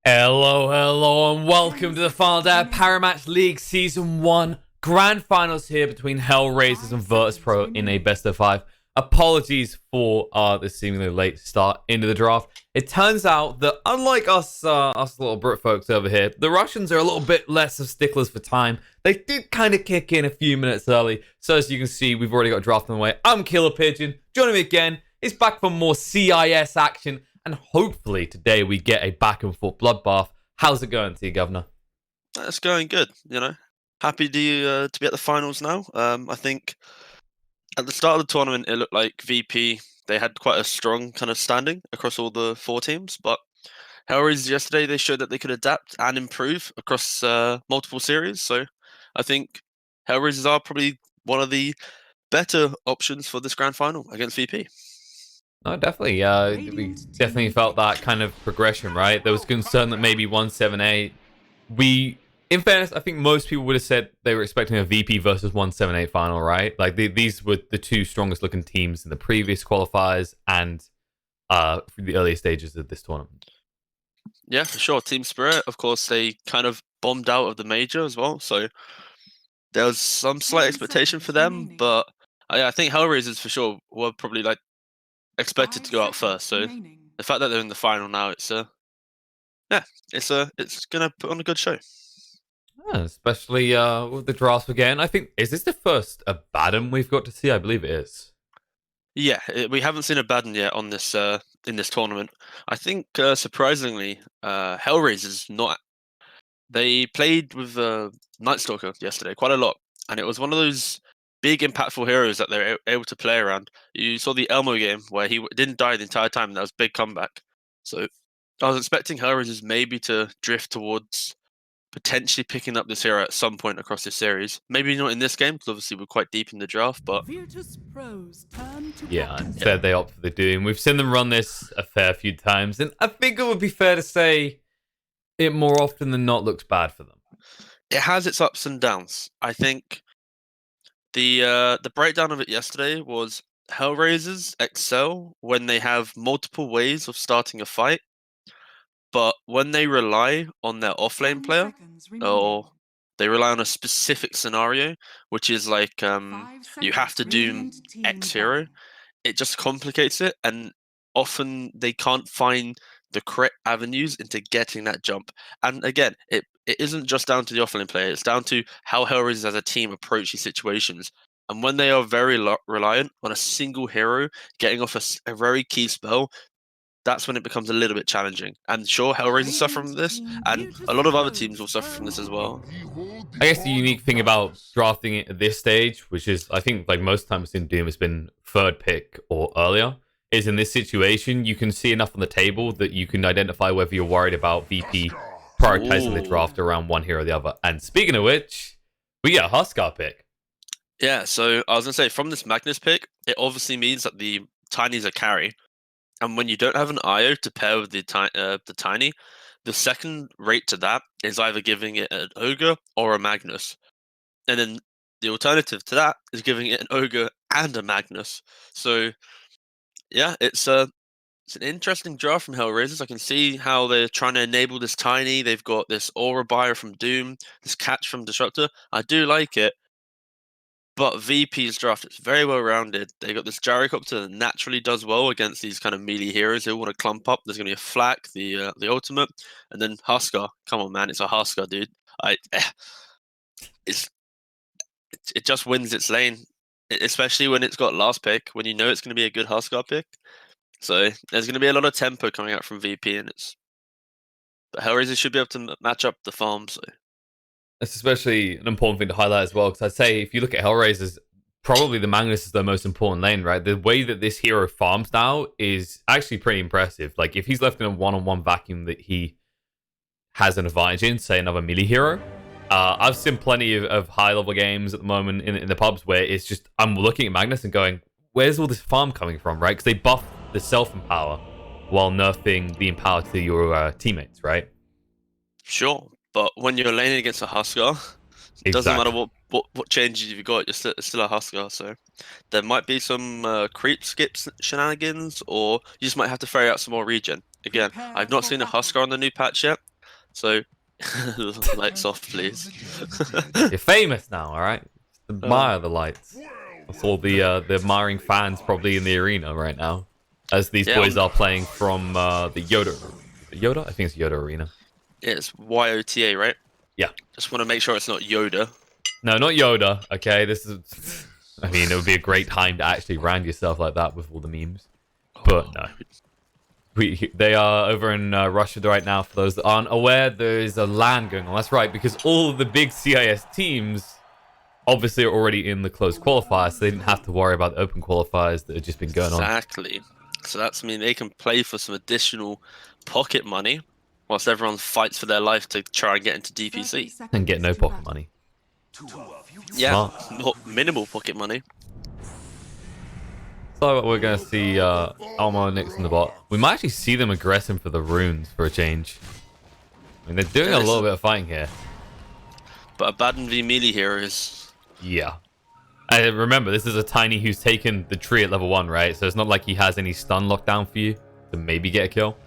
Hello, and welcome to the final day of Parimatch League Season 1 Grand Finals here between HellRaisers and Virtus.pro in a best of 5. Apologies for the seemingly late start into the draft. It turns out that unlike us little Brit folks over here, the Russians are a little bit less of sticklers for time. They did kind of kick in a few minutes early, so as you can see, we've already got a draft on the way. I'm Killer Pigeon. Joining me again is back for more CIS action. And hopefully today we get a back and forth bloodbath. How's it going to you, Governor? It's going good, Happy to be at the finals now. I think at the start of the tournament, it looked like VP, they had quite a strong kind of standing across all the 4 teams. But HellRaisers yesterday, they showed that they could adapt and improve across multiple series. So I think HellRaisers are probably one of the better options for this grand final against VP. No, definitely. We definitely felt that kind of progression, right? There was concern that maybe 178. In fairness, I think most people would have said they were expecting a VP versus 178 final, right? Like these were the two strongest looking teams in the previous qualifiers and the earlier stages of this tournament. Yeah, for sure. Team Spirit, of course, they kind of bombed out of the major as well. So there was some slight expectation for them, but I think HellRaisers for sure were probably expected to go out first. So the fact that they're in the final now, it's gonna put on a good show. Yeah, especially with the drafts again. I think, is this the first Abaddon we've got to see? I believe it is. Yeah, we haven't seen a Baden yet on this in this tournament. I think surprisingly, HellRaisers not. They played with Nightstalker yesterday quite a lot, and it was one of those big impactful heroes that they're able to play around. You saw the Elmo game where he didn't die the entire time, and that was a big comeback. So I was expecting HellRaisers maybe to drift towards potentially picking up this hero at some point across this series. Maybe not in this game, because obviously we're quite deep in the draft, but Virtus.pro's turn to Yeah, instead they opt for the Doom. We've seen them run this a fair few times, and I think it would be fair to say it more often than not looks bad for them. it has its ups and downs. I think the breakdown of it yesterday was HellRaisers excel when they have multiple ways of starting a fight, but when they rely on their offlane player or they rely on a specific scenario, which is you have to do X hero, it just complicates it, and often they can't find the correct avenues into getting that jump. And again, it isn't just down to the offlane player; it's down to how HellRaisers as a team approach these situations. And when they are very reliant on a single hero getting off a very key spell, that's when it becomes a little bit challenging. And sure, HellRaisers suffer from this, and a lot of other teams will suffer from this as well. I guess the unique thing about drafting it at this stage, which is I think like most times in Doom has been third pick or earlier, is in this situation you can see enough on the table that you can identify whether you're worried about VP prioritizing the draft around one hero or the other. And speaking of which, we get a Huskar pick. Yeah, so I was gonna say from this Magnus pick, it obviously means that the Tiny's a carry. And when you don't have an IO to pair with the Tiny, the second rate to that is either giving it an Ogre or a Magnus. And then the alternative to that is giving it an Ogre and a Magnus. So, yeah, it's an interesting draft from HellRaisers. I can see how they're trying to enable this Tiny. They've got this Aura Buyer from Doom, this Catch from Disruptor. I do like it. But VP's draft is very well rounded. They got this Gyrocopter that naturally does well against these kind of melee heroes who want to clump up. There's going to be a Flak, the ultimate, and then Huskar. Come on, man, it's a Huskar, dude. It just wins its lane, especially when it's got last pick. When you know it's going to be a good Huskar pick, so there's going to be a lot of tempo coming out from VP, and but HellRaisers should be able to match up the farm. So. That's especially an important thing to highlight as well, because I'd say if you look at HellRaisers, probably the Magnus is their most important lane, right? The way that this hero farms now is actually pretty impressive. Like, if he's left in a one-on-one vacuum that he has an advantage in, say another melee hero, I've seen plenty of high-level games at the moment in the pubs where it's just, I'm looking at Magnus and going, where's all this farm coming from, right? Because they buff the self-empower while nerfing the empower to your teammates, right? Sure. But when you're laning against a Huskar, it doesn't matter what changes you've got, you're still a Huskar. So there might be some creep skip shenanigans, or you just might have to ferry out some more regen. Again, I've not seen a Huskar on the new patch yet, So, lights off, please. You're famous now, all right? Just admire the lights. That's all the admiring fans probably in the arena right now, as these boys are playing from the Yoda. Yoda? I think it's Yoda Arena. Yeah, it's YOTA, right? Yeah. Just want to make sure it's not Yoda. No, not Yoda. Okay, this is. I mean, it would be a great time to actually brand yourself like that with all the memes, but no. They are over in Russia right now. For those that aren't aware, there is a LAN going on. That's right, because all of the big CIS teams obviously are already in the closed qualifiers, so they didn't have to worry about the open qualifiers that have just been going on. Exactly. So that's mean they can play for some additional pocket money, whilst everyone fights for their life to try and get into DPC. And get no pocket money. Yeah, not minimal pocket money. So we're going to see Almo and Nyx in the bot. We might actually see them aggressing for the runes for a change. I mean, they're doing a little bit of fighting here. But Abaddon v melee here is... Yeah. And remember, this is a Tiny who's taken the tree at level 1, right? So it's not like he has any stun lockdown for you to maybe get a kill.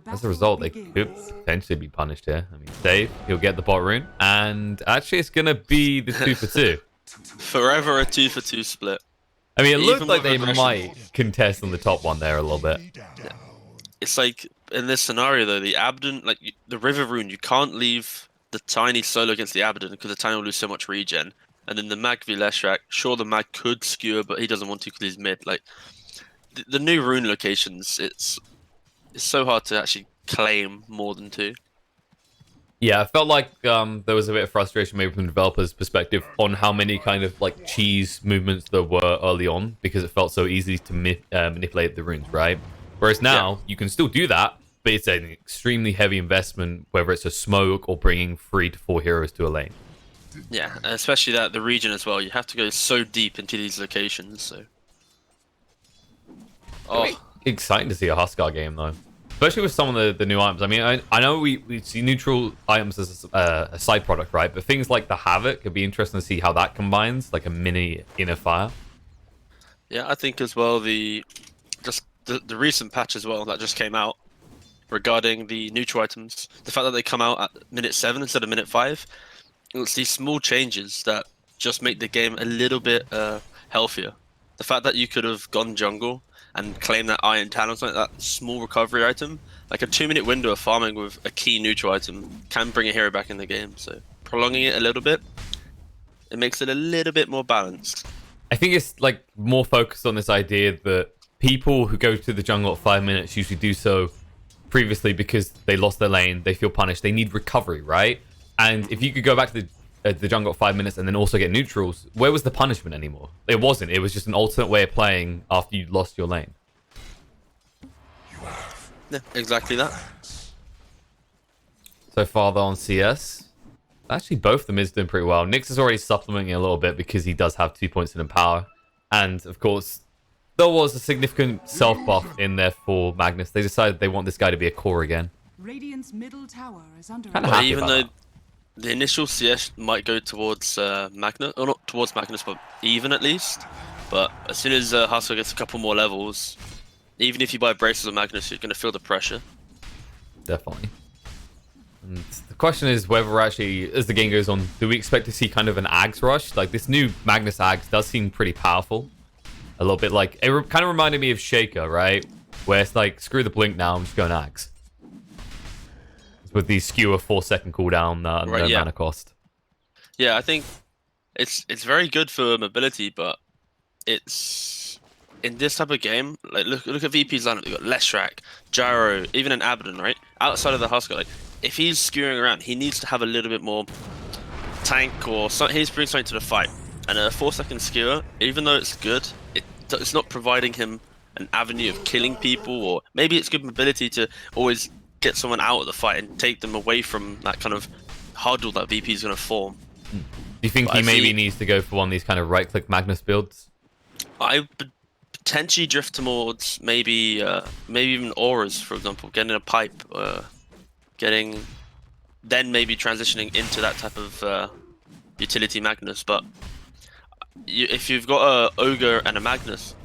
As a result, they could potentially be punished here. I mean, Dave, he'll get the bot rune. And actually, it's going to be the 2 for 2. Forever a 2 for 2 split. I mean, it looked like they might contest on the top one there a little bit. Yeah. It's like, in this scenario, though, the Abaddon, like, the River Rune, you can't leave the Tiny solo against the Abaddon because the Tiny will lose so much regen. And then the Mag v Leshrac, sure, the Mag could skewer, but he doesn't want to because he's mid. Like, the new rune locations, it's so hard to actually claim more than 2. Yeah, I felt like there was a bit of frustration maybe from the developers' perspective on how many kind of like cheese movements there were early on because it felt so easy to manipulate the runes, right? Whereas now, you can still do that, but it's an extremely heavy investment, whether it's a smoke or bringing 3 to 4 heroes to a lane. Yeah, especially that the region as well. You have to go so deep into these locations, so... Oh. Exciting to see a Huskar game, though. Especially with some of the new items. I mean, I know we see neutral items as a side product, right? But things like the Havoc, it'd be interesting to see how that combines, like a mini inner fire. Yeah, I think as well the recent patch as well that just came out regarding the neutral items. The fact that they come out at minute 7 instead of minute 5. It's these small changes that just make the game a little bit healthier. The fact that you could have gone jungle and claim that Iron Talon, something like that small recovery item, like a 2-minute window of farming with a key neutral item can bring a hero back in the game. So prolonging it a little bit, it makes it a little bit more balanced. I think it's like more focused on this idea that people who go to the jungle at 5 minutes usually do so previously because they lost their lane, they feel punished, they need recovery, right? And if you could go back to the jungle at 5 minutes and then also get neutrals, where was the punishment anymore? It wasn't. It was just an alternate way of playing after you lost your lane. Yeah, exactly that. So far, though, on CS, actually, both the mids doing pretty well. Nyx is already supplementing a little bit because he does have 2 points in power. And, of course, there was a significant self-buff in there for Magnus. They decided they want this guy to be a core again. Radiant's middle tower is under Kinda Even though that. the initial CS might go towards Magnus, or not towards Magnus, but even at least. But as soon as Huskar gets a couple more levels, even if you buy braces of Magnus, you're going to feel the pressure. Definitely. And the question is whether actually, as the game goes on, do we expect to see kind of an Ags rush? Like, this new Magnus Ags does seem pretty powerful. A little bit like, it kind of reminded me of Shaker, right? Where it's like, screw the blink now, I'm just going Ags. With the skewer 4-second cooldown and no mana cost. Yeah, I think it's very good for mobility, but it's in this type of game. Like look at VP's lineup. They've got Leshrac, Gyro, even an Abaddon, right? Outside of the Huskar, like if he's skewering around, he needs to have a little bit more tank or something. He's bringing something to the fight. And a 4-second skewer, even though it's good, it's not providing him an avenue of killing people, or maybe it's good mobility to always get someone out of the fight and take them away from that kind of huddle that VP is going to form. Do you think he maybe needs to go for one of these kind of right-click Magnus builds? I would potentially drift towards maybe even auras, for example, getting a pipe, then maybe transitioning into that type of utility Magnus. But if you've got a Ogre and a Magnus,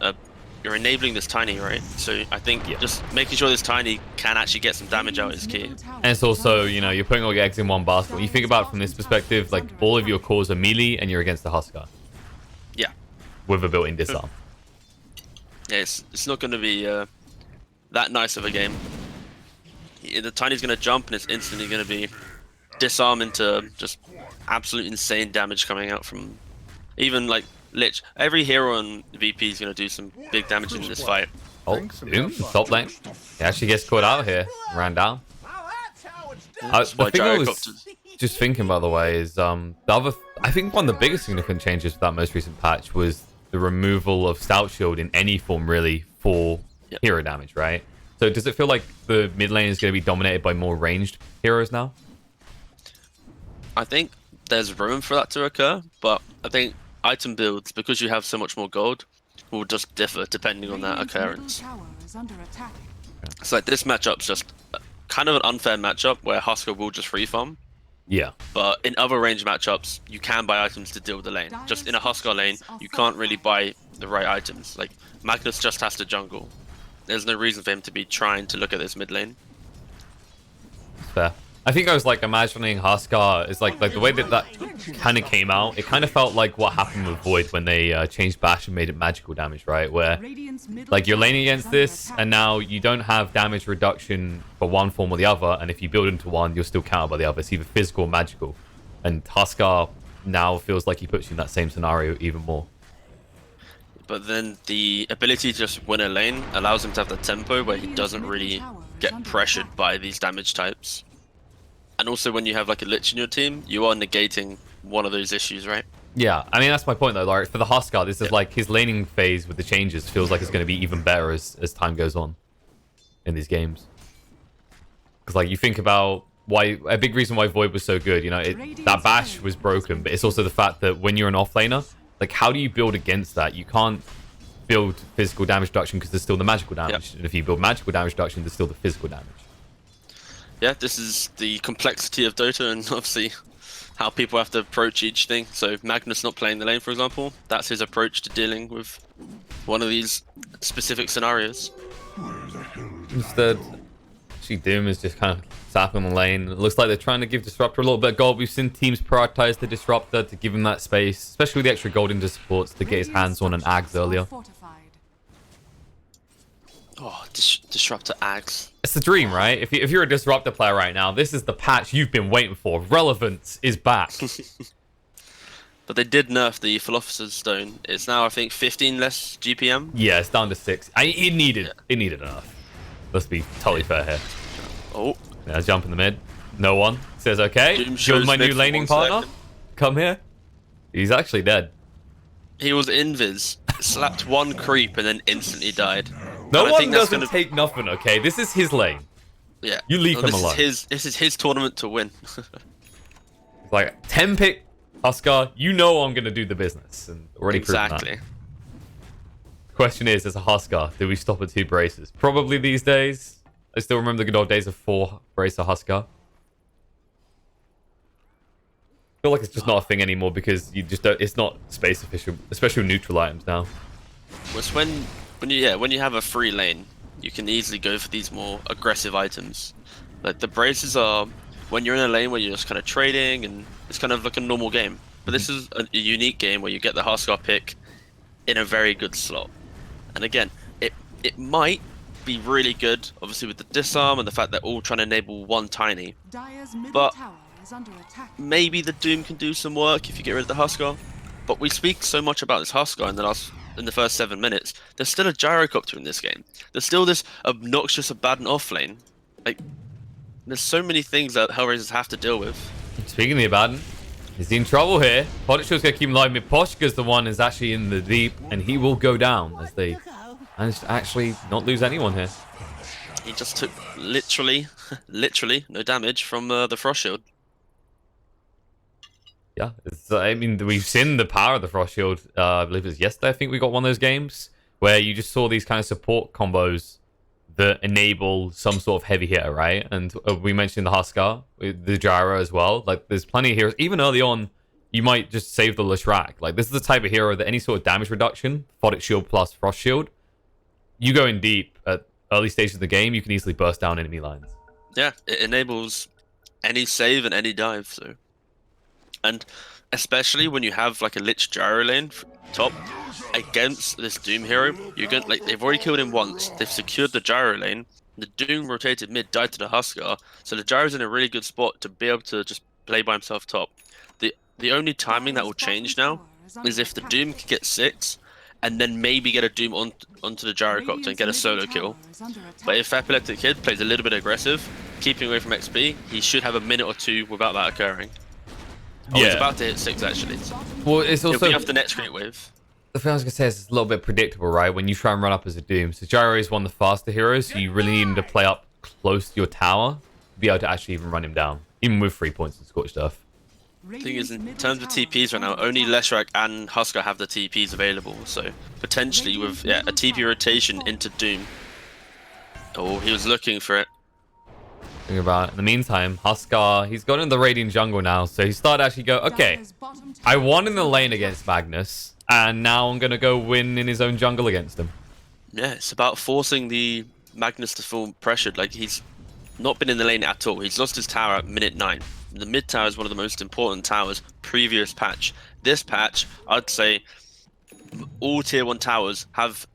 you're enabling this tiny, right? So I think just making sure this tiny can actually get some damage out is key. And it's also, you know, you're putting all your eggs in one basket. When you think about it from this perspective, like all of your cores are melee and you're against the Huskar. Yeah. With a built-in disarm. Yeah, it's not going to be that nice of a game. The tiny's going to jump and it's instantly going to be disarm into just absolute insane damage coming out from even like Lich. Every hero on VP is going to do some big damage in this fight. Oh, Doom, top lane. He actually gets caught out here. Ran down. The thing I was just thinking, by the way, is I think one of the biggest significant changes for that most recent patch was the removal of Stout Shield in any form, really, for hero damage, right? So does it feel like the mid lane is going to be dominated by more ranged heroes now? I think there's room for that to occur, but I think item builds, because you have so much more gold, will just differ depending on that occurrence. So like this matchup's just kind of an unfair matchup where Huskar will just free farm. Yeah. But in other range matchups, you can buy items to deal with the lane. Just in a Huskar lane, you can't really buy the right items. Like Magnus just has to jungle. There's no reason for him to be trying to look at this mid lane. Fair. I think I was like imagining Huskar is like the way that kind of came out. It kind of felt like what happened with Void when they changed Bash and made it magical damage, right? Where like you're laning against this, and now you don't have damage reduction for one form or the other. And if you build into one, you're still countered by the other. It's either physical or magical. And Huskar now feels like he puts you in that same scenario even more. But then the ability to just win a lane allows him to have the tempo where he doesn't really get pressured by these damage types. And also when you have like a Lich in your team, you are negating one of those issues, right? Yeah, I mean, that's my point though, Larry. For the Huskar, this is like his laning phase with the changes feels like it's going to be even better as time goes on in these games. Because like you think about why a big reason why Void was so good, you know, that Bash was broken, but it's also the fact that when you're an offlaner, like how do you build against that? You can't build physical damage reduction because there's still the magical damage. And if you build magical damage reduction, there's still the physical damage. Yeah, this is the complexity of Dota and obviously how people have to approach each thing. So Magnus not playing the lane, for example, that's his approach to dealing with one of these specific scenarios. Instead, actually Doom is just kind of sapping the lane. It looks like they're trying to give Disruptor a little bit of gold. We've seen teams prioritize the Disruptor to give him that space, especially with the extra gold into supports to get his hands on an Ags earlier. Oh, Disruptor Ags. It's the dream, right? If you're a Disruptor player right now, this is the patch you've been waiting for. Relevance is back. But they did nerf the Philosopher's Stone. It's now, I think, 15 less GPM. Yeah, it's down to 6. It needed enough. Let's be totally fair here. Oh. Yeah, jump in the mid. No one says, okay, Doom you're my mid new for laning 1 partner. second. Come here. He's actually dead. He was invis, slapped one creep, and then instantly died. No and one doesn't take nothing, okay? This is his lane. Yeah. You leave him this alone. This is his tournament to win. It's like 10 pick Huskar. You know I'm gonna do the business, and already proven that. Exactly. Question is, as a Huskar, do we stop at 2 braces? Probably these days. I still remember the good old days of 4 bracer Huskar. I feel like it's just not a thing anymore because you just don't. It's not space efficient, especially with neutral items now. It's when you have a free lane, you can easily go for these more aggressive items. Like the braces are when you're in a lane where you're just kind of trading and it's kind of like a normal game. But this is a unique game where you get the Huskar pick in a very good slot. And again, it might be really good, obviously with the disarm and the fact they're all trying to enable one tiny. But maybe the Doom can do some work if you get rid of the Huskar. But we speak so much about this Huskar in the first 7 minutes. There's still a gyrocopter in this game. There's still this obnoxious Abaddon offlane. Like, there's so many things that HellRaisers have to deal with. Speaking of the Abaddon, he's in trouble here. Podishaw's going to keep him alive. Miposhka's the one is actually in the deep, and he will go down as they manage to actually not lose anyone here. He just took literally no damage from the Frost Shield. Yeah, I mean, we've seen the power of the Frost Shield. I believe it was yesterday. I think we got one of those games where you just saw these kind of support combos that enable some sort of heavy hitter, right? And we mentioned the Huskar, the Gyro as well. Like, there's plenty of heroes. Even early on, you might just save the Leshrac. Like, this is the type of hero that any sort of damage reduction, Photic Shield plus Frost Shield, you go in deep at early stages of the game, you can easily burst down enemy lines. Yeah, it enables any save and any dive. So, and especially when you have like a Lich gyro lane top against this Doom hero, you're going like they've already killed him once. They've secured the gyro lane. The Doom rotated mid, died to the Huskar, so the gyro's in a really good spot to be able to just play by himself top. The only timing that will change now is if the Doom can get 6, and then maybe get a Doom onto the gyrocopter and get a solo kill. But if Epileptic Kid plays a little bit aggressive, keeping away from XP, he should have a minute or 2 without that occurring. Oh, he's about to hit 6 actually. Well, it's also He'll be off the next great wave. the thing I was gonna say is it's a little bit predictable, right? When you try and run up as a Doom, so Gyro is one of the faster heroes, so you really need him to play up close to your tower to be able to actually even run him down, even with 3 points and Scorched Earth. Thing is, in terms of TPs right now, only Leshrac and Huskar have the TPs available, so potentially with a TP rotation into Doom. Oh, he was looking for it. Think about it. In the meantime, Huskar, he's gone in the Radiant jungle now, so he started to actually go, okay, I won in the lane against Magnus, and now I'm gonna go win in his own jungle against him. Yeah, it's about forcing the Magnus to feel pressured. Like, he's not been in the lane at all. He's lost his tower at minute 9. The mid tower is one of the most important towers previous patch. This patch, I'd say all tier 1 towers have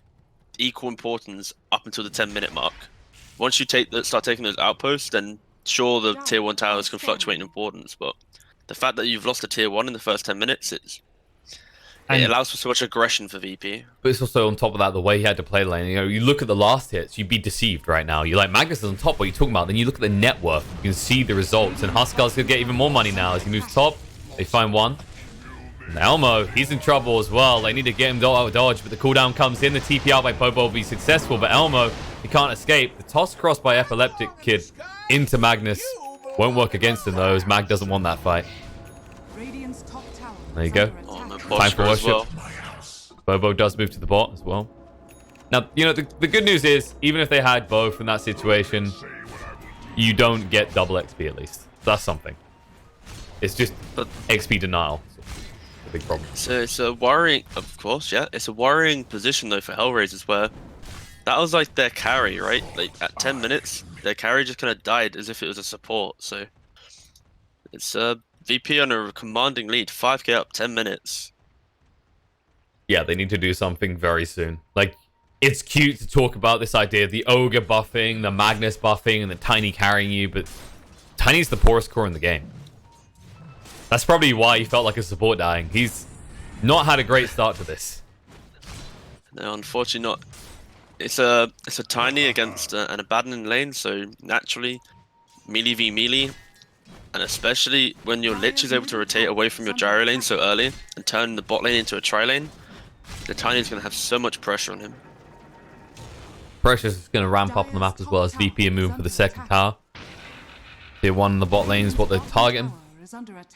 equal importance up until the 10-minute mark. Once you start taking those outposts, then sure, the tier 1 towers can fluctuate in importance, but the fact that you've lost a tier 1 in the first 10 minutes, it allows for so much aggression for VP. But it's also on top of that, the way he had to play the lane. You know, you look at the last hits, you'd be deceived right now. You're like, Magnus is on top, what are you talking about? Then you look at the net worth, you can see the results, and Huskar's gonna get even more money now as he moves top. They find one. And Elmo, he's in trouble as well. They need to get him to dodge, but the cooldown comes in. The TP out by Popo will be successful, but Elmo, he can't escape. The toss cross by Epileptic Kid into Magnus won't work against him though, as Mag doesn't want that fight. There you go. Time for worship. Well. Bobo does move to the bot as well. Now, you know, the good news is, even if they had both in that situation, you don't get double XP at least. That's something. It's just XP denial. A big problem. So it's a worrying, of course, yeah. It's a worrying position though for HellRaisers, where that was like their carry, right? Like at 10 minutes, their carry just kind of died as if it was a support. So it's VP on a commanding lead, 5k up, 10 minutes. Yeah, they need to do something very soon. Like, it's cute to talk about this idea of the Ogre buffing, the Magnus buffing, and the Tiny carrying you, but Tiny's the poorest core in the game. That's probably why he felt like a support dying. He's not had a great start to this. No, unfortunately not. It's a Tiny against an Abaddon lane, so naturally, melee v melee, and especially when your Lich is able to rotate away from your gyro lane so early and turn the bot lane into a tri lane, the Tiny is going to have so much pressure on him. Pressure's going to ramp up on the map as well as VP are moving for the second tower. Tier 1 in the bot lane is what they're targeting.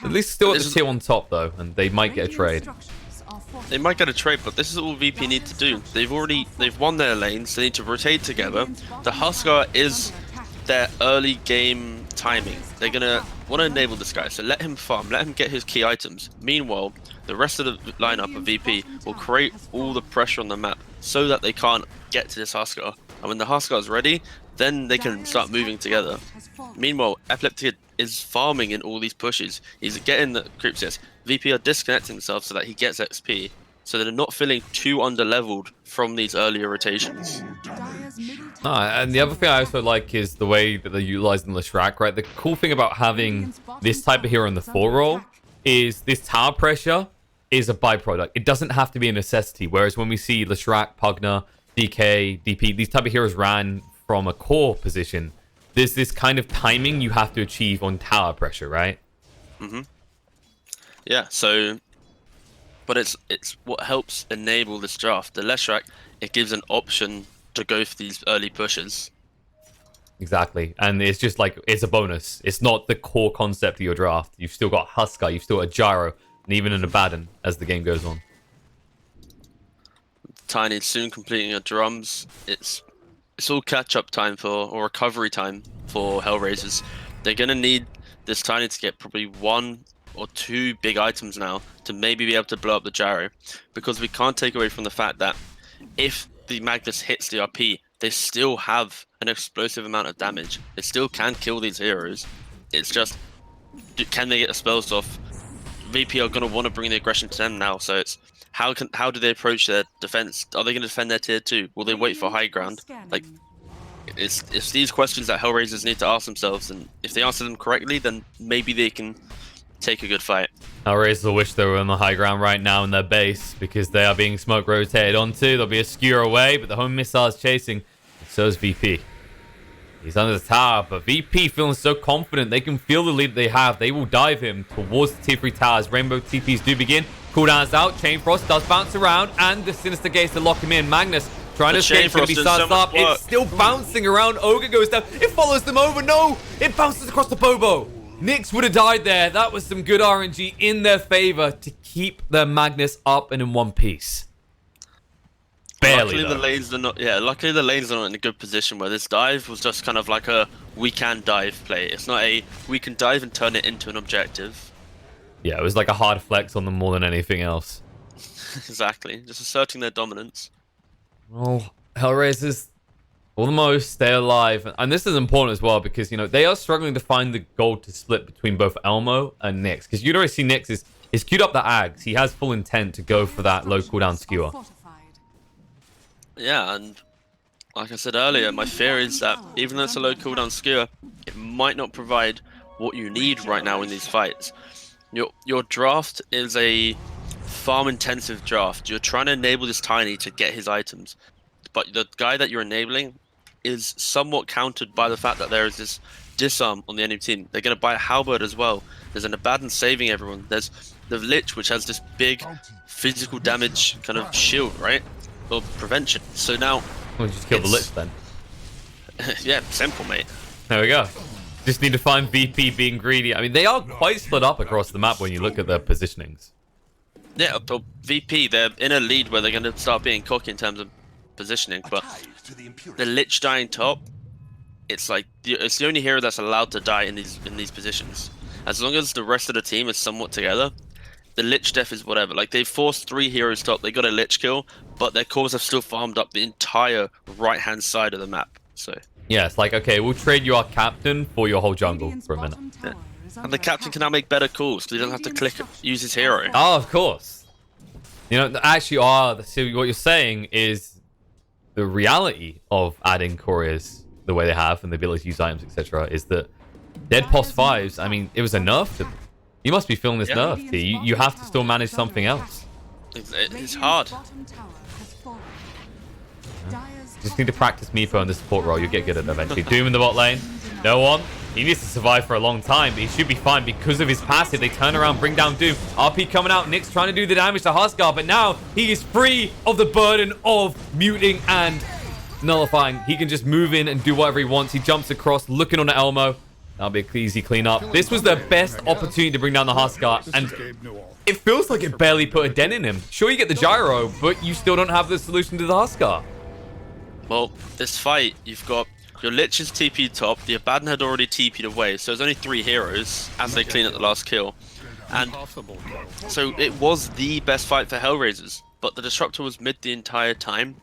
At least still at the tier 1 top though, and they might get a trade. They might get a trade, but this is all VP need to do. They've won their lanes, they need to rotate together. The Huskar is their early game timing. They're gonna want to enable this guy, so let him farm, let him get his key items. Meanwhile, the rest of the lineup of VP will create all the pressure on the map so that they can't get to this Huskar. And when the Huskar is ready, then they can start moving together. Meanwhile, Epileptic is farming in all these pushes. He's getting the creeps. Yes, VP are disconnecting themselves so that he gets XP, so that they're not feeling too underleveled from these earlier rotations. And the other thing I also like is the way that they're utilizing Leshrac, right? The cool thing about having this type of hero in the 4 role is this tower pressure is a byproduct. It doesn't have to be a necessity. Whereas when we see Leshrac, Pugna, DK, DP, these type of heroes ran from a core position, there's this kind of timing you have to achieve on tower pressure, right? Yeah, so, but it's what helps enable this draft. The Leshrac, it gives an option to go for these early pushes. Exactly, and it's just like, it's a bonus. It's not the core concept of your draft. You've still got Huskar, you've still got a Gyro, and even an Abaddon as the game goes on. Tiny soon completing your drums. It's all catch-up time or recovery time for HellRaisers. They're gonna need this Tiny to get probably 1 or 2 big items now to maybe be able to blow up the gyro, because we can't take away from the fact that if the Magnus hits the RP, they still have an explosive amount of damage. They still can kill these heroes. It's just, can they get the spells off? VP are going to want to bring the aggression to them now, so it's how do they approach their defense? Are they going to defend their tier 2? Will they wait for high ground? Like, it's these questions that HellRaisers need to ask themselves, and if they answer them correctly, then maybe they can take a good fight. HellRaisers will wish they were on the high ground right now in their base, because they are being smoke rotated onto. There'll be a skewer away, but the home missile is chasing, and so is VP. He's under the tower, but VP feeling so confident. They can feel the lead that they have. They will dive him towards the tier 3 towers. Rainbow TPs do begin. Cooldown's out. Chain Frost does bounce around, and the Sinister Gates to lock him in. Magnus trying to escape, going to be silenced up. It's still bouncing around. Ogre goes down. It follows them over. No! It bounces across the Bobo. Nyx would have died there. That was some good RNG in their favor to keep their Magnus up and in one piece. Barely, luckily the lanes are not. Yeah, luckily the lanes are not in a good position where this dive was just kind of like a we can dive play. It's not a we can dive and turn it into an objective. Yeah, it was like a hard flex on them more than anything else. Exactly, just asserting their dominance. Well, HellRaisers, for the most, stay alive. And this is important as well because, you know, they are struggling to find the gold to split between both Elmo and Nyx. Because you'd already see Nyx is queued up the Ags. He has full intent to go for that low cooldown skewer. Yeah, and like I said earlier, my fear is that even though it's a low cooldown skewer, it might not provide what you need right now in these fights. Your draft is a farm-intensive draft. You're trying to enable this Tiny to get his items, but the guy that you're enabling is somewhat countered by the fact that there is this disarm on the enemy team. They're going to buy a halberd as well. There's an Abaddon saving everyone. There's the Lich, which has this big physical damage kind of shield, right? Or prevention. So now... We'll just kill the Lich then. Yeah, simple, mate. There we go. Just need to find VP being greedy. I mean, they are quite split up across the map when you look at their positionings. Yeah, but VP, they're in a lead where they're going to start being cocky in terms of positioning, but the Lich dying top, it's like it's the only hero that's allowed to die in these positions. As long as the rest of the team is somewhat together, the Lich death is whatever. Like, they forced 3 heroes top, they got a Lich kill, but their cores have still farmed up the entire right-hand side of the map. So yeah, it's like, okay, we'll trade you our captain for your whole jungle for a minute. Yeah. And the captain can now make better calls because he doesn't have to use his hero. Oh, of course. You know, actually, so what you're saying is the reality of adding couriers the way they have and the ability to use items, etc., is that Dead Pos 5s, I mean, it was a nerf to them. You must be feeling this nerf here. You have to still manage something else. It's hard. Just need to practice Meepo in the support role. You'll get good at it eventually. Doom in the bot lane. No one. He needs to survive for a long time, but he should be fine because of his passive. They turn around, bring down Doom. RP coming out. Nyx trying to do the damage to Huskar, but now he is free of the burden of muting and nullifying. He can just move in and do whatever he wants. He jumps across, looking on the Elmo. That'll be an easy cleanup. This was their best opportunity to bring down the Huskar, and it feels like it barely put a dent in him. Sure, you get the gyro, but you still don't have the solution to the Huskar. Well, this fight, you've got your Lich is TP top, the Abaddon had already TP'd away, so there's only 3 heroes as they clean up the last kill. And so it was the best fight for HellRaisers, but the Disruptor was mid the entire time.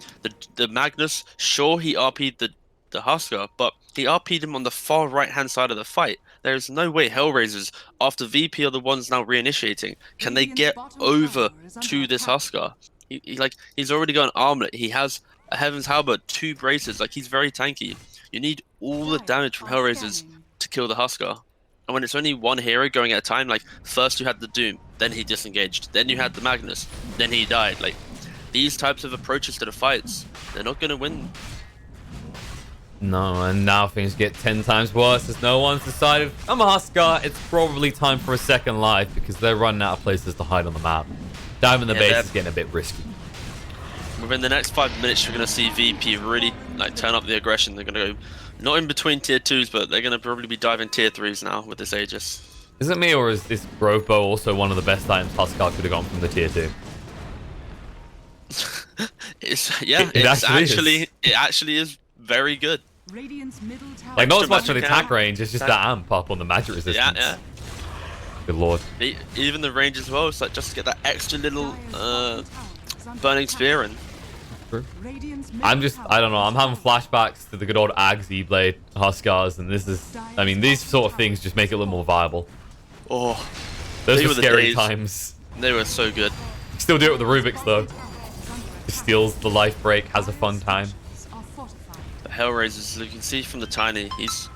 The Magnus, sure, he RP'd the Huskar, but he RP'd him on the far right-hand side of the fight. There is no way HellRaisers, after VP are the ones now reinitiating, can they get over to this Huskar? He's already got an armlet, he has a Heaven's Halberd, 2 braces, like, he's very tanky. You need all the damage from HellRaisers to kill the Huskar. And when it's only one hero going at a time, like, first you had the Doom, then he disengaged, then you had the Magnus, then he died. Like, these types of approaches to the fights, they're not going to win. No, and now things get 10 times worse as no one's decided. I'm a Huskar. It's probably time for a second life because they're running out of places to hide on the map. Diving the base is getting a bit risky. Within the next 5 minutes, you're going to see VP really turn up the aggression. They're going to go not in between tier 2s, but they're going to probably be diving tier 3s now with this Aegis. Is it me, or is this Grove Bow also one of the best items Huskar could have gone from the tier 2? It actually is very good. Like, not as much for the attack range, it's just that amp up on the magic resistance. Yeah. Good lord. Even the range as well, it's like just to get that extra little burning spear in. Radiant's I'm middle just, tower I don't know, I'm is having under flashbacks to the good old Ags E-Blade Huskars, and this is, I mean, these sort of things just make it a little more viable. Oh, Those they were were the scary days. times. They were so good. Still do it with the Rubik's, though. tower is under Just attack. steals the life break, has a fun time. Structures are fortified. The HellRaisers, you can see from the tiny, he's...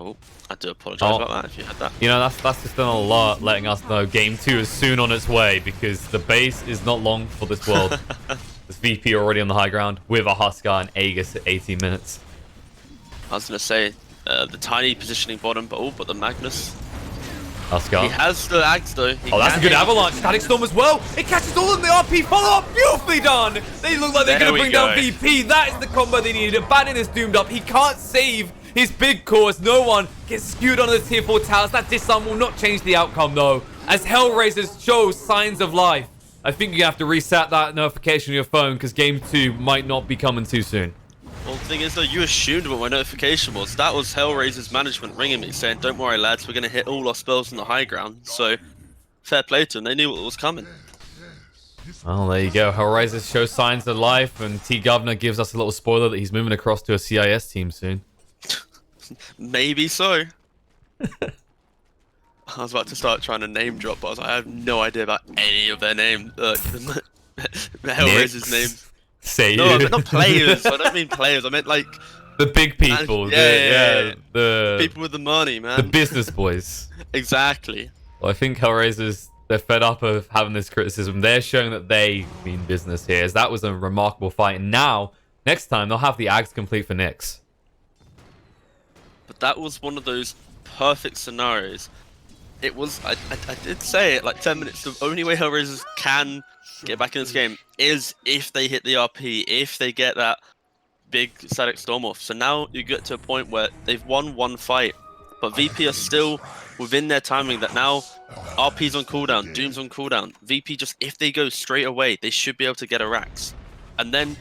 Oh, I do apologise Oh. about that if you had that. You know, that's just done a lot, letting us know Game 2 is soon on its way, because the base is not long for this world. This VP already on the high ground, with a Huskar and Aegis at 18 minutes. I was going to say, the tiny positioning bottom, but the Magnus. Huskar. He has the Ags though. He Oh, that's a can good hit. avalanche. Static Storm as well. It catches all in the RP follow-up. Beautifully done. They look like they're There going to we bring down go. VP. That is the combo they needed. Banin is doomed up. He can't save his big course. No one gets skewed onto the tier 4 towers. That disarm will not change the outcome, though. As HellRaisers show signs of life. I think you have to reset that notification on your phone because Game 2 might not be coming too soon. Well, the thing is though, you assumed what my notification was. That was HellRaisers management ringing me saying, "Don't worry, lads, we're going to hit all our spells on the high ground." So, fair play to them. They knew what was coming. Well, there you go. HellRaisers show signs of life, and T Governor gives us a little spoiler that he's moving across to a CIS team soon. Maybe so. I was about to start trying to name drop, but I was like, I have no idea about any of their names. The HellRaisers names. Say No, I you. meant not players. I don't mean players. I meant like The big people. Yeah. The people with the money, man. the business boys. Exactly. Well, I think HellRaisers, they're fed up of having this criticism. They're showing that they mean business here, as that was a remarkable fight. And now, next time, they'll have the Ags complete for Nyx. But that was one of those perfect scenarios. It was, I did say it like 10 minutes. The only way HellRaisers can get back in this game is if they hit the RP, if they get that big static storm off. So now you get to a point where they've won one fight, but VP are still within their timing that now RP's on cooldown, Doom's on cooldown. VP just, if they go straight away, they should be able to get a Rax. And then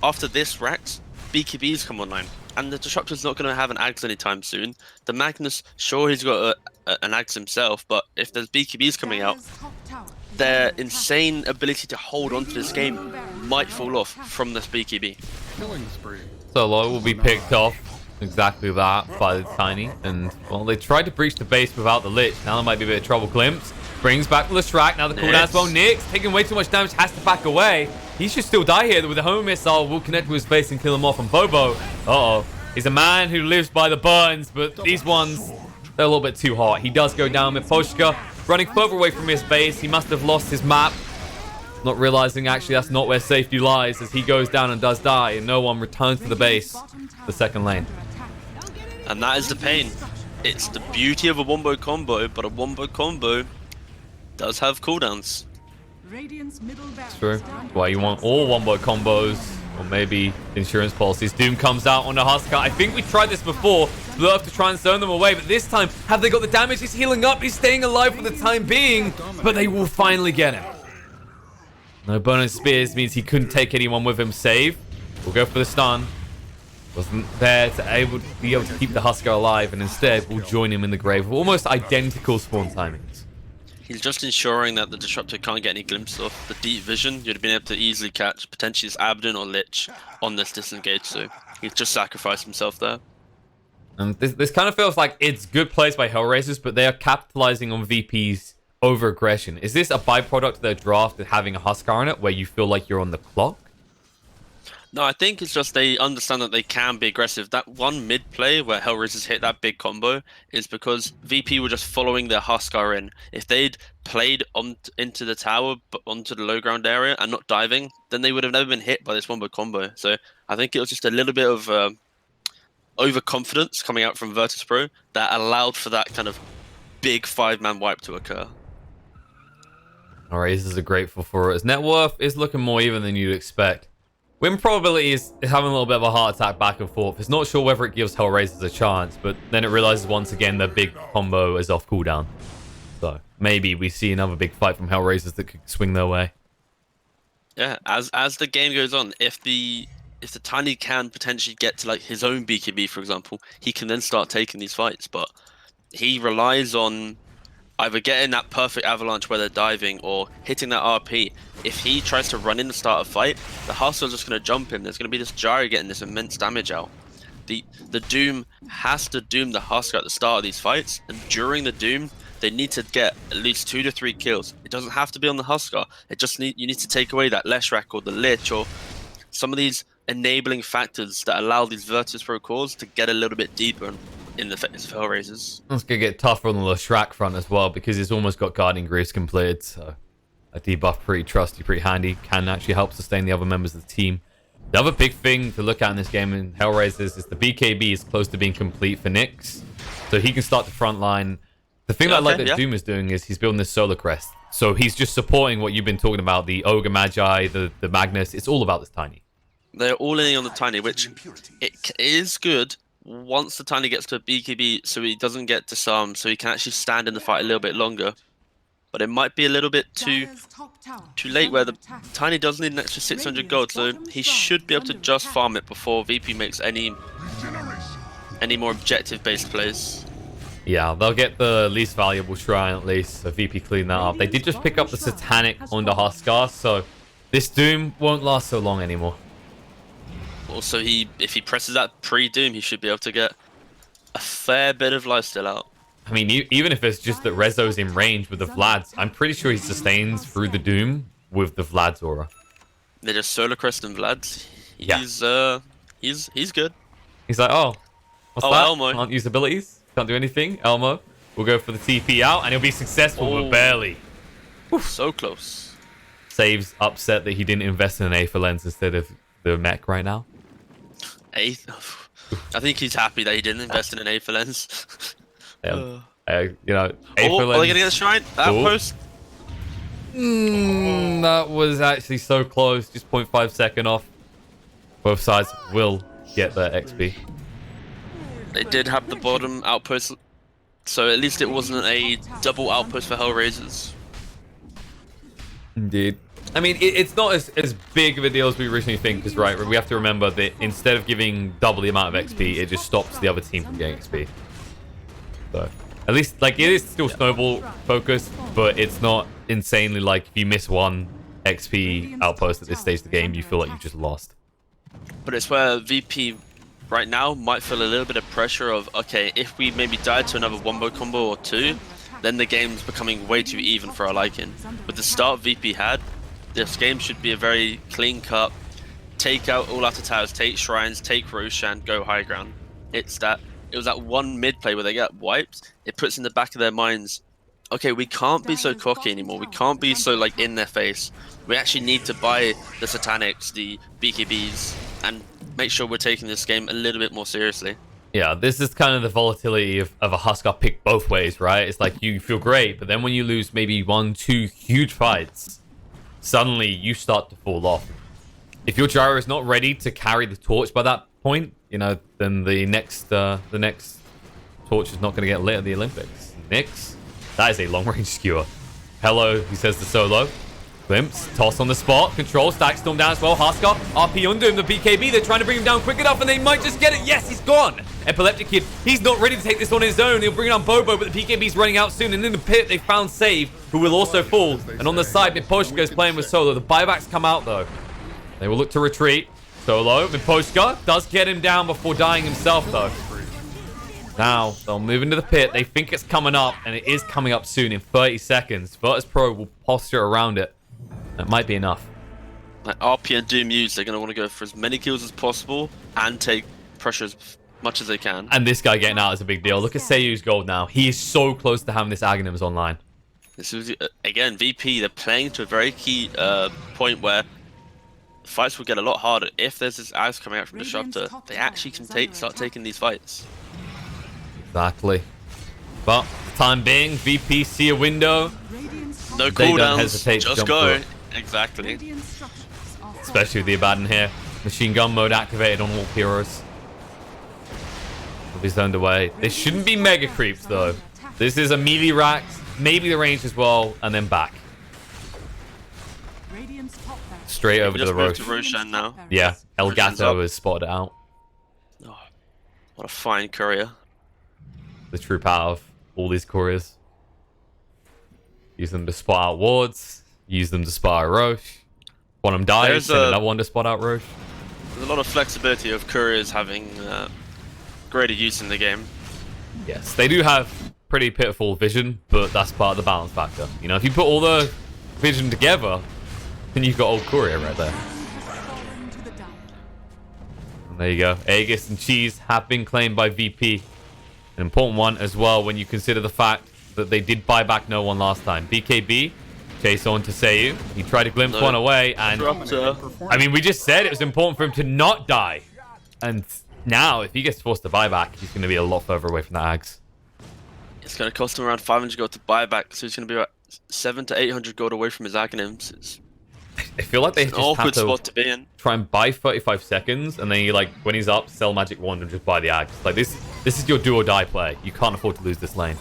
after this Rax, BKBs come online. And the Disruptor's not going to have an Ags anytime soon. The Magnus, sure, he's got an Ags himself, but if there's BKBs coming out, Dire's top tower is their under attack. insane ability to hold on to this game might fall off from this BKB. Killing spree. Solo will be picked off. Exactly that by the Tiny. And, well, they tried to breach the base without the Lich. Now there might be a bit of trouble. Glimpse brings back the Leshrac. Now the cooldown as well. Nyx taking way too much damage, has to back away. He should still die here with the home missile. Will connect with his face and kill him off. And Bobo, uh-oh. He's a man who lives by the burns, but these ones, they're a little bit too hot. He does go down with Poshka running further away from his base. He must have lost his map. Not realizing actually that's not where safety lies as he goes down and does die. And no one returns to the base. The second lane. And that is the pain. It's the beauty of a wombo combo, but a wombo combo does have cooldowns. Radiant's middle barracks True. is under Why you want attack. all wombo combos, or maybe insurance policies. Doom comes out on the Huskar. I think we tried this before. Love to try and zone them away, but this time, have they got the damage? He's healing up. He's staying alive for the time being, but they will finally get him. No bonus spears means he couldn't take anyone with him. Save. We'll go for the stun. Wasn't there to be able to keep the Huskar alive, and instead we'll join him in the grave with almost identical spawn timings. He's just ensuring that the Disruptor can't get any glimpse of the deep vision. You'd have been able to easily catch potentially this Abaddon or Lich on this disengage, so he's just sacrificed himself there. And this kind of feels like it's good plays by HellRaisers, but they are capitalizing on VP's over-aggression. Is this a byproduct of their draft of having a Huskar in it, where you feel like you're on the clock? No, I think it's just they understand that they can be aggressive. That one mid play where HellRaisers hit that big combo is because VP were just following their Huskar in. If they'd played into the tower, but onto the low ground area and not diving, then they would have never been hit by this wombo combo. So I think it was just a little bit of overconfidence coming out from Virtus.pro that allowed for that kind of big 5-man wipe to occur. HellRaisers are grateful for it. His net worth is looking more even than you'd expect. Win probability is having a little bit of a heart attack back and forth. It's not sure whether it gives HellRaisers a chance, but then it realizes once again their big combo is off cooldown. So maybe we see another big fight from HellRaisers that could swing their way. Yeah, as the game goes on, if the Tiny can potentially get to like his own BKB, for example, he can then start taking these fights. But he relies on either getting that perfect avalanche where they're diving or hitting that RP. If he tries to run in and start a fight, the Husk's just going to jump him. There's going to be this Gyro getting this immense damage out. The Doom has to doom the Husk at the start of these fights, and during the Doom, they need to get at least 2 to 3 kills. It doesn't have to be on the Husker. You need to take away that Leshrac or the Lich or some of these enabling factors that allow these Virtus.pro cores to get a little bit deeper in the face of HellRaisers. It's going to get tougher on the Leshrac front as well because he's almost got Guardian Greaves completed. So a debuff, pretty trusty, pretty handy. Can actually help sustain the other members of the team. The other big thing to look at in this game in HellRaisers is the BKB is close to being complete for Nyx. So he can start the front line. The thing that I like that Doom is doing is he's building this Solar Crest. So he's just supporting what you've been talking about, the Ogre Magi, the Magnus. It's all about this Tiny. They're all in on the Tiny, which it is good once the Tiny gets to a BKB so he doesn't get disarmed, so he can actually stand in the fight a little bit longer. But it might be a little bit too late where the Tiny does need an extra 600 gold, so he should be able to just farm it before VP makes any more objective-based plays. Yeah, they'll get the least valuable shrine at least, so VP clean that up. They did just pick up the Satanic on the Huskar, so this Doom won't last so long anymore. Also, if he presses that pre-Doom, he should be able to get a fair bit of lifesteal out. I mean, even if it's just that Rezo's in range with the Vlads, I'm pretty sure he sustains through the Doom with the Vlad's aura. They're just Solar Crest and Vlads. He's good. He's like, oh, what's that? Elmo. Can't use abilities? Can't do anything? Elmo will go for the TP out, and he'll be successful, but barely. So close. Saves upset that he didn't invest in an Aether Lens instead of the mech right now. I think he's happy that he didn't invest in an Aether Lens. You know, Aether Lens. Are they gonna get a shrine? Outpost? That was actually so close. Just 0.5 second off. Both sides will get their XP. They did have the bottom outpost, so at least it wasn't a double outpost for HellRaisers. Indeed. I mean, it's not as big of a deal as we originally think, because, right, we have to remember that instead of giving double the amount of XP, it just stops the other team from getting XP. So, at least, like, it is still snowball focused, but it's not insanely like if you miss one XP outpost at this stage of the game, you feel like you've just lost. But it's where VP right now might feel a little bit of pressure of, okay, if we maybe die to another wombo combo or 2, then the game's becoming way too even for our liking. With the start VP had, this game should be a very clean cut, take out all outer towers, take shrines, take Roshan, go high ground. It was that one mid play where they get wiped. It puts in the back of their minds, okay, we can't be so cocky anymore. We can't be so like in their face. We actually need to buy the Satanics, the BKBs, and make sure we're taking this game a little bit more seriously. Yeah, this is kind of the volatility of a Huskar pick both ways, right? It's like you feel great, but then when you lose maybe 1-2 huge fights, suddenly you start to fall off. If your Gyro is not ready to carry the torch by that point, you know, then the next torch is not going to get lit at the Olympics. Nyx, that is a long-range skewer. Hello, he says to Solo. Glimpse, toss on the spot, control, stack storm down as well. Huskar, RP under him, the BKB, they're trying to bring him down quick enough and they might just get it. Yes, he's gone. Epileptic Kid, he's not ready to take this on his own. He'll bring it on Bobo, but the PKB's running out soon. And in the pit, they found Save, who will also fall. And on the side, Miposhka is playing with Solo. The buybacks come out, though. They will look to retreat. Solo, Miposhka does get him down before dying himself, though. Now, they'll move into the pit. They think it's coming up, and it is coming up soon in 30 seconds. Virtus.pro will posture around it. That might be enough. Like RP and Doom use, they're going to want to go for as many kills as possible and take pressure as much as they can. And this guy getting out is a big deal. Look at Seiyu's gold now. He is so close to having this Aghanims online. This is, again, VP, they're playing to a very key point where fights will get a lot harder. If there's this Axe coming out from the Disruptor, they actually can start taking these fights. Exactly. But for the time being, VP see a window. No They don't cooldowns, hesitate to just jump go. through it. Exactly. Especially with the Abaddon here. Machine gun mode activated on all heroes. Will be zoned away. They shouldn't be mega creeps though. This is a melee rack, maybe the range as well, and then back. Straight over to the Just move Roche. to Roshan now. Yeah, Roshan's Elgato up. has spotted it out. Oh, what a fine courier. The true power of all these couriers. Use them to spot out wards. Use them to spot out Roche. One of them dies, and another one to spot out Roche. There's a lot of flexibility of couriers having greater use in the game. Yes, they do have pretty pitiful vision, but that's part of the balance factor. You know, if you put all the vision together, then you've got old courier right there. And there you go. Aegis and Cheese have been claimed by VP. An important one as well when you consider the fact that they did buy back no one last time. BKB, chase on to Seiyu. He tried to glimpse one away, and I mean, we just said it was important for him to not die. And now, if he gets forced to buy back, he's going to be a lot further away from the Ags. It's going to cost him around 500 gold to buy back, so he's going to be about 700 to 800 gold away from his Aghanims. I feel like they It's an just have awkward to spot to be in. try and buy 35 seconds, and then you, like, when he's up, sell Magic Wand and just buy the Ags. Like, this is your do or die play. You can't afford to lose this lane.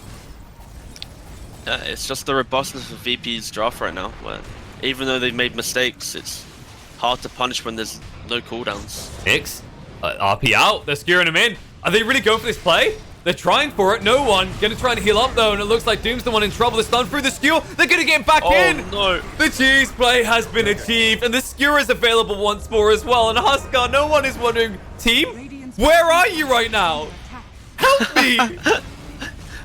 It's just the robustness of VP's draft right now, where even though they've made mistakes, it's hard to punish when there's no cooldowns. Nyx, RP out. They're skewering him in. Are they really going for this play? They're trying for it. No one. Gonna try and heal up, though, and it looks like Doom's the one in trouble. The stun through the skewer. They're gonna get back in. Oh, no. The cheese play has been achieved, and the skewer is available once more as well. And Huskar, no one is wondering, team, where are you right now? Help me!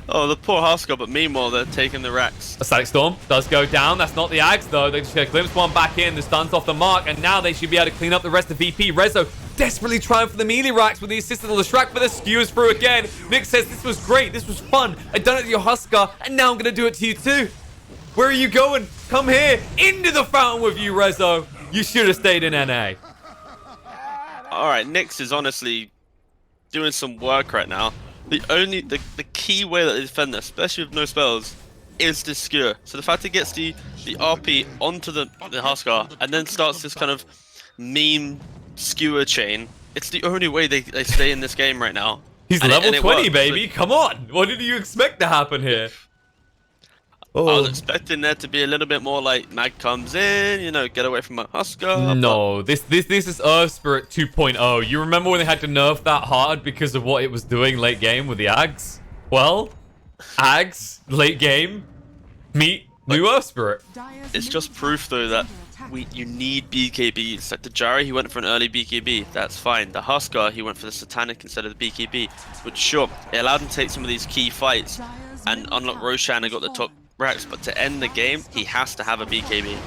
Oh, the poor Huskar, but meanwhile, they're taking the racks. A Static Storm does go down. That's not the Ags, though. They just get a glimpse one back in. The stun's off the mark, and now they should be able to clean up the rest of VP. Rezo desperately trying for the melee racks with the assist of the Leshrac, but the skewers through again. Nick says, this was great. This was fun. I done it to your Huskar, and now I'm going to do it to you, too. Where are you going? Come here. Into the fountain with you, Rezo. You should have stayed in NA. All right, Nyx is honestly doing some work right now. The key way that they defend this, especially with no spells, is to skewer. So the fact he gets the RP onto the Huskar and then starts this kind of meme skewer chain, it's the only way they stay in this game right now. He's level 20, baby. Come on. What did you expect to happen here? I was expecting there to be a little bit more like Mag comes in, you know, get away from my Huskar. No, this is Earth Spirit 2.0. You remember when they had to nerf that hard because of what it was doing late game with the Ags? Well, Ags, late game, meet new Earth Spirit. It's just proof though that you need BKBs. Like the Jari, he went for an early BKB, that's fine. The Huskar, he went for the Satanic instead of the BKB. But sure, it allowed him to take some of these key fights and unlock Roshan and got the top racks, but to end the game, he has to have a BKB.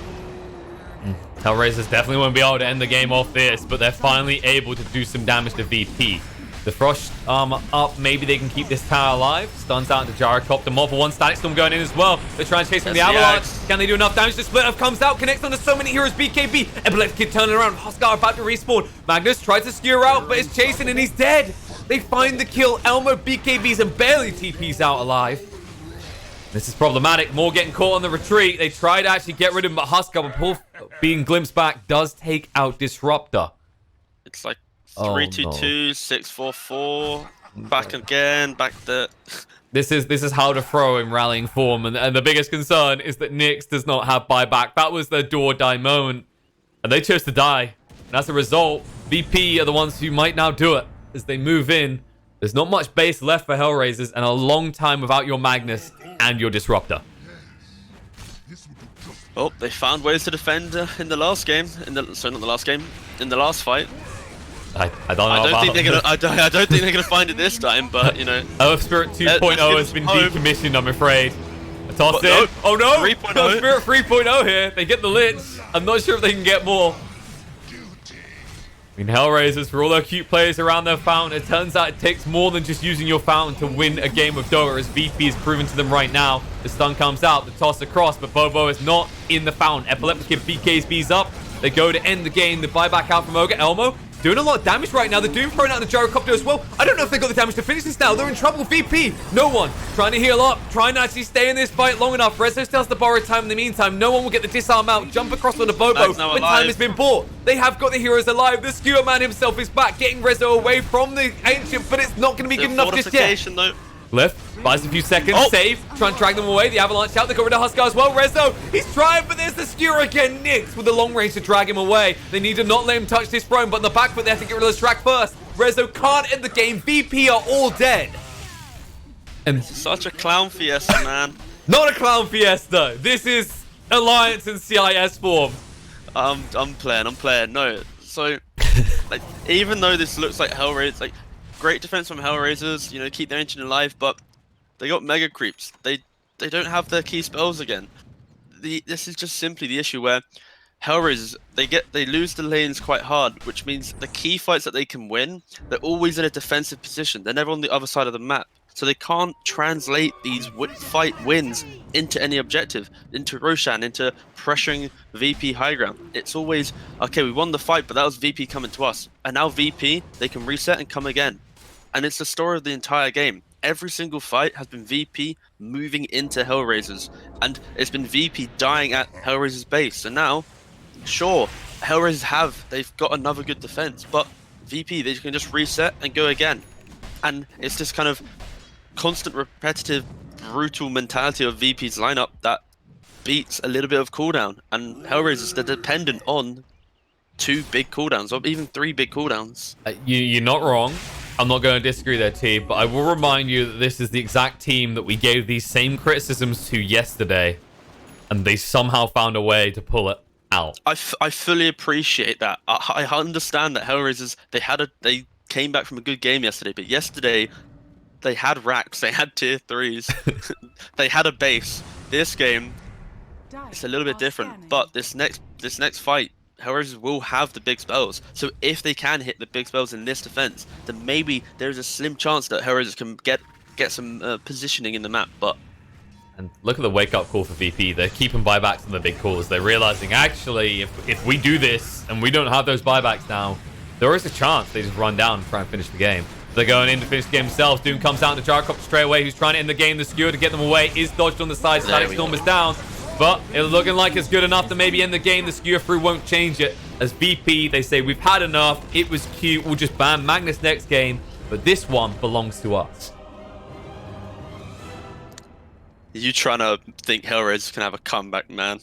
HellRaisers definitely won't be able to end the game off this, but they're finally able to do some damage to VP. The Frost armor up, maybe they can keep this tower alive. Stuns out into Gyrocopter, more for one. Static Storm going in as well. They're trying to chase from the Avalanche. Can they do enough damage? The split up comes out, connects onto so many heroes. BKB, Epileptic Kid turning around. Huskar about to respawn. Magnus tries to skewer out, but it's chasing and he's dead. They find the kill. Elmo BKBs and barely TPs out alive. This is problematic. More getting caught on the retreat. They try to actually get rid of him, but Huskar, before being glimpsed back, does take out Disruptor. It's like 3-2-2, 6-4-4, back again, back there. This is how to throw in rallying form, and the biggest concern is that Nyx does not have buyback. That was their do or die moment, and they chose to die. And as a result, VP are the ones who might now do it as they move in. There's not much base left for HellRaisers, and a long time without your Magnus and your Disruptor. Oh, they found ways to defend in the last game. Sorry, not the last game. In the last fight. I don't think they're gonna find it this time, but you know. Earth Spirit 2.0 has been decommissioned, I'm afraid. A toss in. No. Oh no! 3.0. Earth Spirit 3.0 here. They get the Lich. I'm not sure if they can get more. I mean, HellRaisers, for all their cute players around their fountain, it turns out it takes more than just using your fountain to win a game of Dota, as VP is proven to them right now. The stun comes out, the toss across, but Bobo is not in the fountain. Epileptic BK's B's up. They go to end the game. The buyback out from Ogre. Elmo doing a lot of damage right now. The Doom throwing out the Gyrocopter as well. I don't know if they got the damage to finish this now. They're in trouble. VP, no one. Trying to heal up. Trying to actually stay in this fight long enough. Rezo still has to borrow time in the meantime. No one will get the disarm out. Jump across on the Bobo when time has been bought. They have got the heroes alive. The Skewer Man himself is back, getting Rezo away from the Ancient, but it's not going to be good enough just yet. Though. Left, buys a few seconds, save, try and drag them away. The Avalanche out, they got rid of Huskar as well. Rezo, he's trying, but there's the Skewer again. Nyx with the long range to drag him away. They need to not let him touch this throne, but in the back foot, they have to get rid of the Shrek first. Rezo can't end the game. VP are all dead. And such a clown fiesta, man. Not a Clown Fiesta. This is Alliance and CIS form. I'm playing. No, so like even though this looks like HellRaisers, like great defense from HellRaisers, you know, keep their engine alive, but they got mega creeps. They don't have their key spells again. This is just simply the issue where HellRaisers they lose the lanes quite hard, which means the key fights that they can win, they're always in a defensive position. They're never on the other side of the map, so they can't translate these fight wins into any objective, into Roshan, into pressuring VP high ground. It's always okay. We won the fight, but that was VP coming to us, and now VP they can reset and come again, and it's the story of the entire game. Every single fight has been VP moving into HellRaisers, and it's been VP dying at HellRaisers base, and now. Sure, HellRaisers they've got another good defense, but VP, they can just reset and go again. And it's this kind of constant, repetitive, brutal mentality of VP's lineup that beats a little bit of cooldown. And HellRaisers, they're dependent on 2 big cooldowns, or even 3 big cooldowns. You're not wrong. I'm not going to disagree there, T, but I will remind you that this is the exact team that we gave these same criticisms to yesterday, and they somehow found a way to pull it out. I fully appreciate that. I understand that HellRaisers they came back from a good game yesterday, but yesterday they had racks, they had tier 3s, they had a base. This game it's a little bit different, but this next fight, HellRaisers will have the big spells. So if they can hit the big spells in this defense, then maybe there's a slim chance that HellRaisers can get some positioning in the map. But and look at the wake-up call for VP. They're keeping buybacks on the big calls. They're realizing, actually, if we do this and we don't have those buybacks now, there is a chance they just run down and try and finish the game. They're going in to finish the game themselves. Doom comes out to Gyrocopter straight away, who's trying to end the game. The skewer to get them away is dodged on the side. Static Storm is down, but it's looking like it's good enough to maybe end the game. The skewer through won't change it. As VP, they say, we've had enough. It was cute. We'll just ban Magnus next game, but this one belongs to us. you trying to think HellRaisers can have a comeback, man?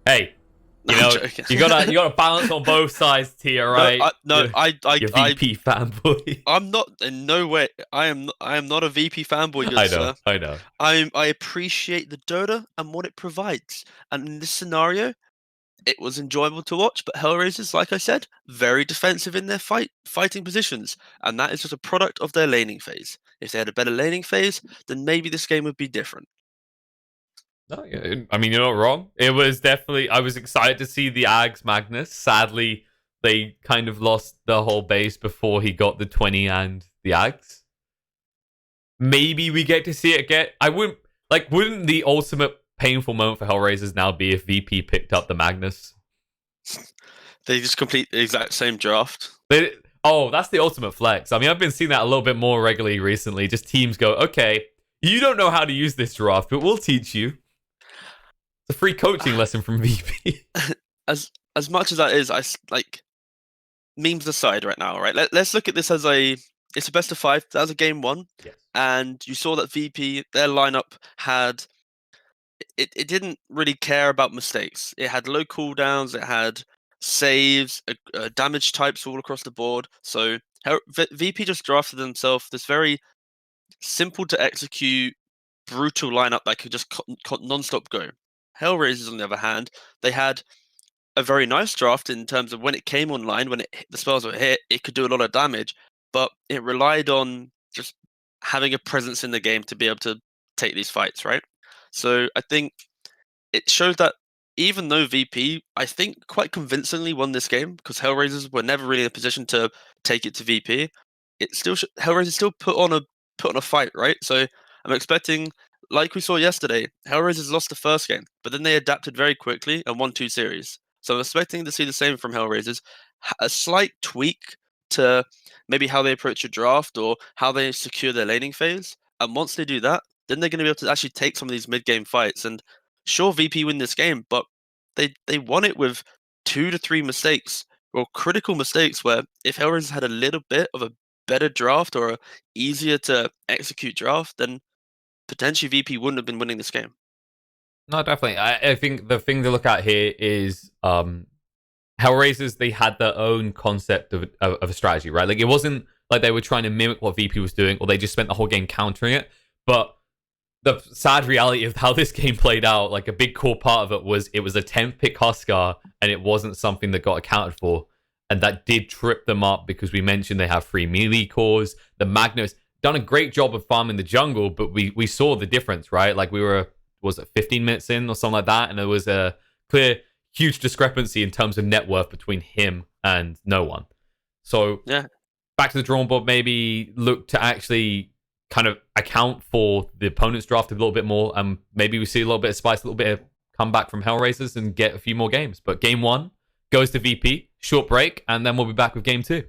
Hey, you know, you gotta balance on both sides here, right? No, I you're VP fanboy. I'm not in no way. I am not a VP fanboy. Good sir. I know. I appreciate the Dota and what it provides, and in this scenario, it was enjoyable to watch. But HellRaisers, like I said, very defensive in their fighting positions, and that is just a product of their laning phase. If they had a better laning phase, then maybe this game would be different. No, I mean, you're not wrong. It was definitely... I was excited to see the Ags Magnus. Sadly, they kind of lost the whole base before he got the 20 and the Ags. Maybe we get to see it again. Wouldn't the ultimate painful moment for HellRaisers now be if VP picked up the Magnus? They just complete the exact same draft. That's the ultimate flex. I mean, I've been seeing that a little bit more regularly recently. Just teams go, okay, you don't know how to use this draft, but we'll teach you. It's a free coaching lesson from VP. As much as that is, memes aside right now, right? Let's look at this as it's a best of 5. That was a game 1. Yes. And you saw that VP, their lineup had... It didn't really care about mistakes. It had low cooldowns, it had saves, damage types all across the board. So VP just drafted themselves this very simple to execute, brutal lineup that could just non-stop go. HellRaisers, on the other hand, they had a very nice draft in terms of when it came online, when the spells were hit, it could do a lot of damage, but it relied on just having a presence in the game to be able to take these fights, right? So I think it shows that even though VP, I think, quite convincingly won this game, because HellRaisers were never really in a position to take it to VP, HellRaisers still put on a fight, right? So I'm expecting, like we saw yesterday, HellRaisers lost the first game, but then they adapted very quickly and won 2 series. So I'm expecting to see the same from HellRaisers, a slight tweak to maybe how they approach a draft or how they secure their laning phase. And once they do that, then they're going to be able to actually take some of these mid-game fights. And sure, VP win this game, but they won it with 2 to 3 mistakes, or critical mistakes, where if HellRaisers had a little bit of a better draft or a easier to execute draft, then potentially VP wouldn't have been winning this game. No, definitely. I think the thing to look at here is HellRaisers, they had their own concept of a strategy, right? Like, it wasn't like they were trying to mimic what VP was doing, or they just spent the whole game countering it. But the sad reality of how this game played out, like a big core part of it was a 10th pick Huskar, and it wasn't something that got accounted for. And that did trip them up because we mentioned they have 3 melee cores. The Magnus done a great job of farming the jungle, but we saw the difference, right? Like we were, was it 15 minutes in or something like that? And there was a clear, huge discrepancy in terms of net worth between him and no one. So Yeah. back to the drawing board, maybe look to actually kind of account for the opponent's draft a little bit more. And maybe we see a little bit of spice, a little bit of comeback from HellRaisers and get a few more games. But game 1 goes to VP, short break, and then we'll be back with game 2.